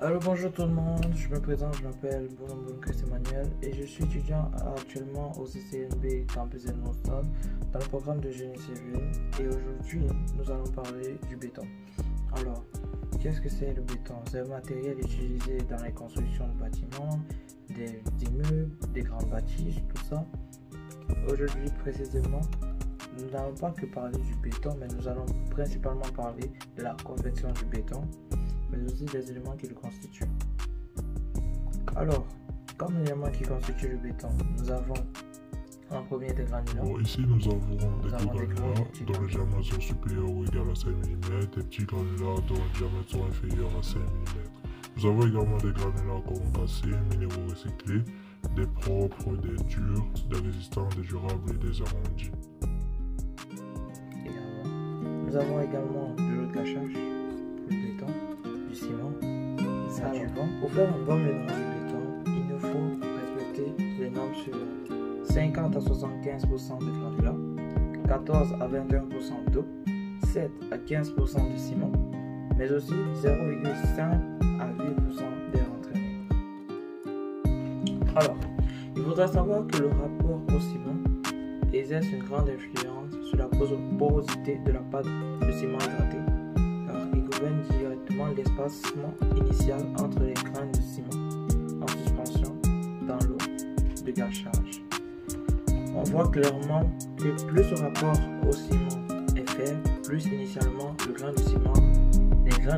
Alors bonjour tout le monde, je me présente, je m'appelle Bruno Christ-Emmanuel et je suis étudiant actuellement au CCNB Campus El Moussad dans le programme de génie civil et aujourd'hui nous allons parler du béton. Alors, qu'est-ce que c'est le béton? C'est un matériel utilisé dans les constructions de bâtiments, des immeubles, des grandes bâtisses, tout ça. Aujourd'hui précisément, nous n'allons pas que parler du béton, mais nous allons principalement parler de la confection du béton, mais aussi des éléments qui le constituent. Alors, comme éléments qui constituent le béton, nous avons en premier des granulats. Bon, ici nous avons des gros granulats dont le diamètre sont supérieurs ou égal à 5 mm, des petits granulats dont le diamètre sont inférieurs à 5 mm. Nous avons également des granulats concassés, minéraux recyclés, des propres, des durs, des résistants, des durables et des arrondis. Nous avons également de l'eau de cachage pour le béton, du ciment, des adjuvants. Pour faire un bon mélange de béton, il nous faut respecter les normes suivantes: 50 à 75% de granulats, 14 à 21% d'eau, 7 à 15% de ciment, mais aussi 0,5 à 8% d'air entraîné. Alors, il faudra savoir que le rapport au ciment exerce une grande influence sur la porosité de la pâte de ciment hydraté, car il gouverne directement l'espacement initial entre les grains de ciment en suspension dans l'eau de gâchage. On voit clairement que plus ce rapport au ciment est faible, plus initialement les grains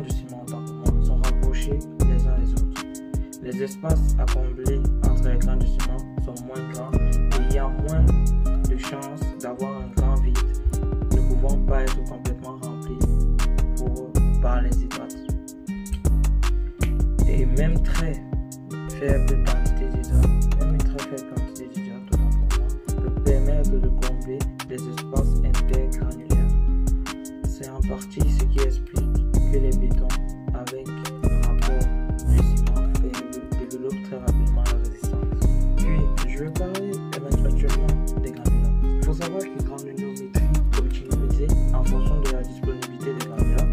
de ciment sont rapprochés les uns les autres. Les espaces à combler entre les grains de ciment sont moins grands et il y a moins de chances d'avoir un grand vide ne pouvant pas être complètement rempli par les hydrates. Et même très faible quantité d'hydrates, tout simplement, peut permettre de combler les espaces intergranulaires. C'est en partie ce qui explique que les bétons avec un rapport du ciment faible développent très rapidement la résistance. Puis, je vais parler actuellement des granulats. Il faut savoir qu'une granulométrie est utilisée en fonction de la disponibilité des granulats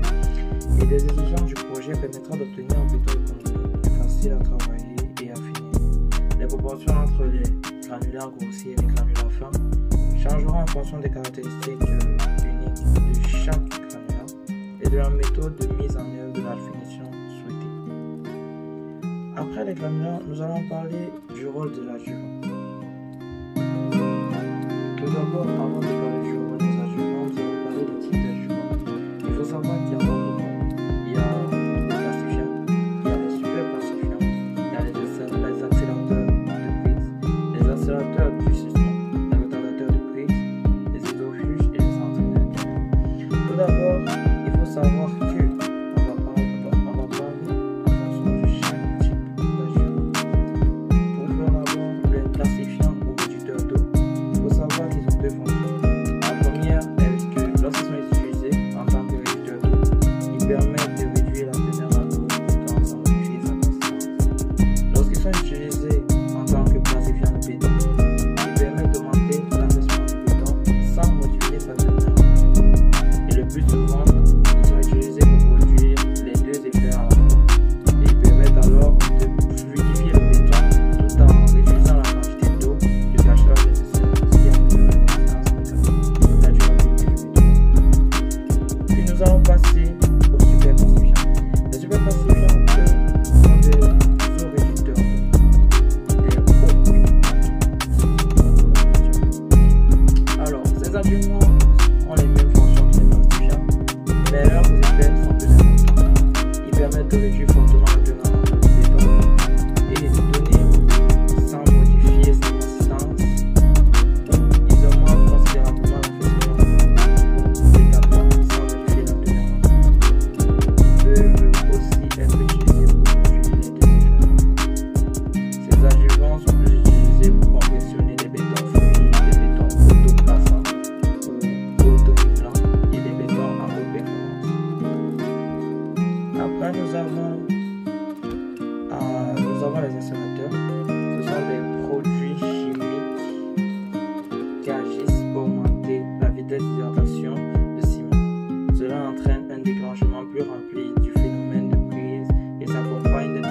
et des exigences du projet permettra d'obtenir un béton économique, facile à travailler et affiné. Les proportions entre les granulats grossiers et les granulats fins changeront en fonction des caractéristiques uniques de chaque granulat et de la méthode de mise en œuvre de la finition souhaitée. Après les granulats, nous allons parler du rôle de l'adjuvant. Tout d'abord, avant de parler du rôle des adjuvants, nous allons parler des types d'adjuvants. Il faut savoir qu'il y en a beaucoup. Il y a les plastifiants, il y a les super plastifiants, il y a les accélérateurs de prise, les accélérateurs du système, les retardateurs de prise, les hydrofuges et les entraîneurs. Tout d'abord, il faut savoir que on va parler en fonction de chaque type d'adjuvant. Pour faire d'abord les plastifiants ou réducteurs d'eau, il faut savoir qu'ils ont deux fonctions. La première est que lorsqu'ils sont utilisés en tant que réducteurs d'eau, ils permettent de réduire la teneur en eau tout en sans modifier sa consistance. Lorsqu'ils sont utilisés en tant que plastifiants de béton, ils permettent d'augmenter l'affaissement du béton sans modifier sa teneur en eau. Et le plus souvent, ils sont utilisés pour produire les deux effets à la fois. Et ils permettent alors de fluidifier le béton tout en réduisant la quantité d'eau de gâchage nécessaire, ce qui améliore la résistance mécanique, la durabilité du béton. Puis nous allons passer aux super plastifiants. Les super plastifiants, eux, sont des eaux réducteurs d'eau, des hauts réducteurs. Alors, ces adjuvants ont les mêmes fonctions que les plastifiants, mais leurs effets sont plus importants. Ils permettent de réduire fortement la teneur en eau du béton et de donner sans modifier sa consistance. Ils augmentent considérablement l'affaissement également sans modifier la teneur en eau. Ils peuvent aussi être utilisés pour produire les deux effets. Ces adjuvants sont plus utilisés pour confectionner des bétons fluides, des bétons autoplaçants ou automoulants et des bétons à haute performance. Après, nous avons les accélérateurs. Ce sont des produits chimiques qui agissent pour augmenter la vitesse d'hydratation de ciment. Cela entraîne un déclenchement plus rempli du phénomène de prise et s'accompagne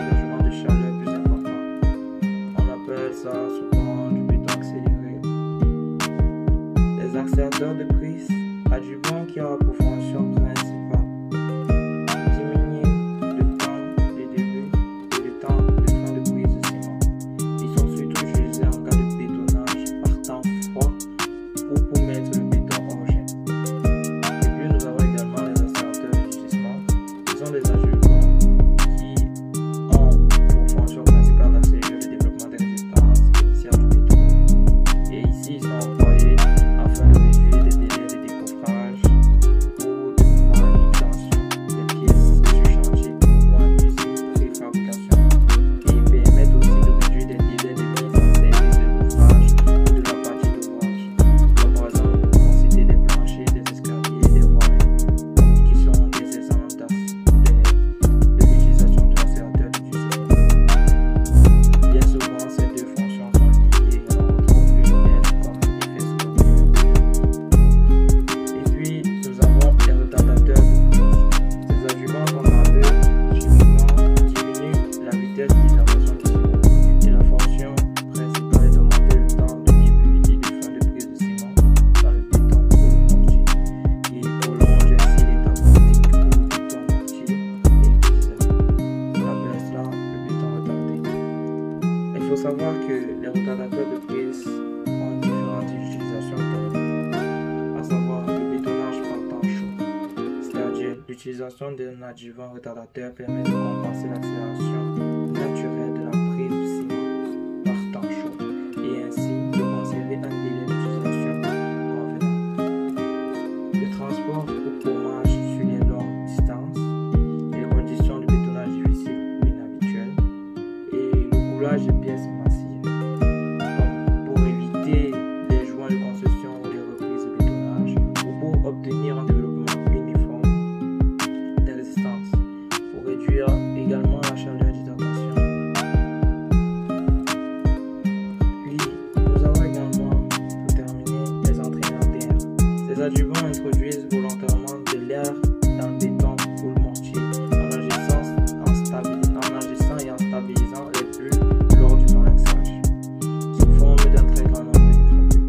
ça souvent du béton accéléré. Les accélérateurs de prise adjuvants qui ont pour fonction principale diminuer le temps de début et le temps de fin de prise de ciment. Ils sont surtout utilisés en cas de bétonnage par temps froid ou pour mettre le béton en gel. Et puis nous avons également les accélérateurs de gisement. Ils sont des adjuvants qui ont pour fonction principale d'accélérer le développement des résistances initiales du béton. Et ici ils sont employés afin de réduire les délais de décoffrage ou de manutention des pièces sur chantier ou en usine de préfabrication. Et ils permettent aussi de réduire les délais de mise en service de l'ouvrage ou de la partie d'ouvrage. Comme par exemple, nous pouvons citer des planchers, des escaliers, des voiries, qui sont des exemples de l'utilisation de l'accélérateur de gisement. Bien souvent, ces deux fonctions sont liées et on retrouve l'une comme effet secondaire. Et puis, nous avons les retardateurs de prise. Ces adjuvants sont gravés chimiquement diminuent la vitesse d'intervention du ciment et la fonction principale est d'augmenter le temps de début et de fin de prise de ciment dans le béton ou le mortier, qui prolonge ainsi l'étape pratique où le béton mortier est utilisé. On appelle cela le béton retardé. Il faut savoir que les retardateurs de prise ont différentes utilisations théoriques, à savoir le bétonnage par temps chaud, c'est-à-dire l'utilisation d'un adjuvant retardateur permet de compenser l'accélération naturelle de la prise du ciment par temps chaud et ainsi de conserver un délai d'utilisation convenable. Le transport ou pommage sur les longues distances, les conditions de bétonnage difficiles ou inhabituelles et le coulage de pièces massives. Donc, pour éviter les joints de construction ou les reprises de bétonnage ou pour obtenir un développement uniforme des résistances, pour réduire également la chaleur d'hydratation. Puis, nous avons également, pour terminer, les entraîneurs d'air. Ces adjuvants introduisent volontairement de l'air dans le béton ou le mortier en agissant et en stabilisant les bulles lors du malaxage, sous forme d'un très grand nombre de microbules.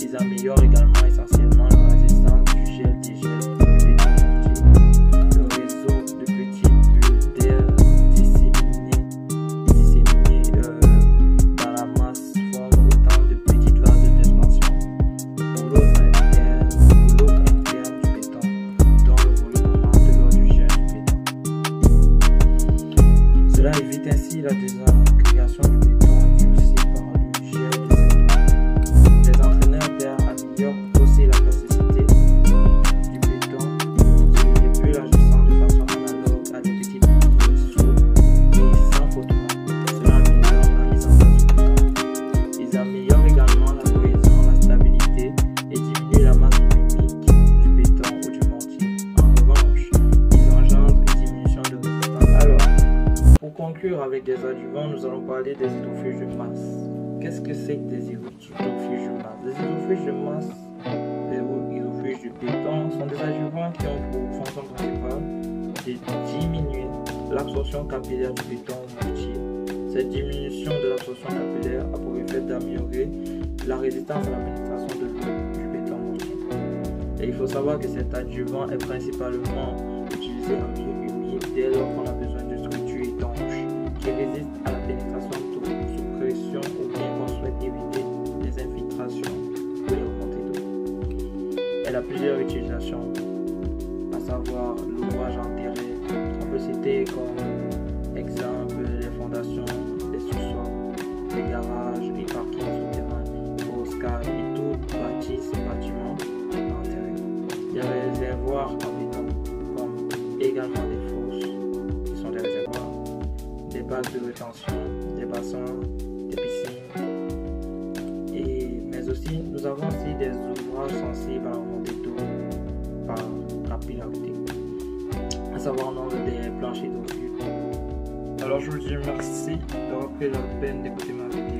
Ils améliorent également essentiellement la résistance du gel-dégel du béton mortier. Le réseau de petites bulles d'air disséminées dans la masse forme autant de petites vases d'expansion pour l'eau interne du béton, dont le volume augmente lors du gel du béton. Cela évite ainsi la désagrégation du béton durci par le gel de cette eau. Les entraîneurs d'air améliorent aussi la plasticité du béton sur les bulles agissant de façon analogue à des petites bulles souples et sans frottement. Cela améliore la mise en place du béton. Ils améliorent également la cohésion, la stabilité et diminuent la masse volumique du béton ou du mortier. En revanche, ils engendrent une diminution de résistance. Alors, pour conclure avec des adjuvants, nous allons parler des hydrofuges de masse. Qu'est-ce que c'est que des hydrofuges de masse? Les hydrofuges de masse, les hydrofuges du béton sont des adjuvants qui ont pour fonction principale de diminuer l'absorption capillaire du béton au mortier. Cette diminution de l'absorption capillaire a pour effet d'améliorer la résistance à la pénétration de l'eau du béton mortier. Et il faut savoir que cet adjuvant est principalement utilisé en milieu humide dès lors qu'on a besoin de structures étanches qui résistent à la pénétration d'eau sous pression ou bien qu'on souhaite éviter les infiltrations ou les remontées d'eau. Elle a plusieurs utilisations, à savoir l'ouvrage enterré. On peut citer comme exemple les fondations, les sous-sols, les garages, les parkings souterrains, Oscar et tout bâtisse et bâtiments enterrés. Il y a les réservoirs en béton, comme également des fosses, qui sont des réservoirs, des bacs de rétention, des bassins, des piscines. Mais aussi, nous avons aussi des ouvrages sensibles à la remontée d'eau par capillarité, à savoir nombre des planchers d'eau. Alors je vous dis merci d'avoir pris la peine d'écouter ma vidéo.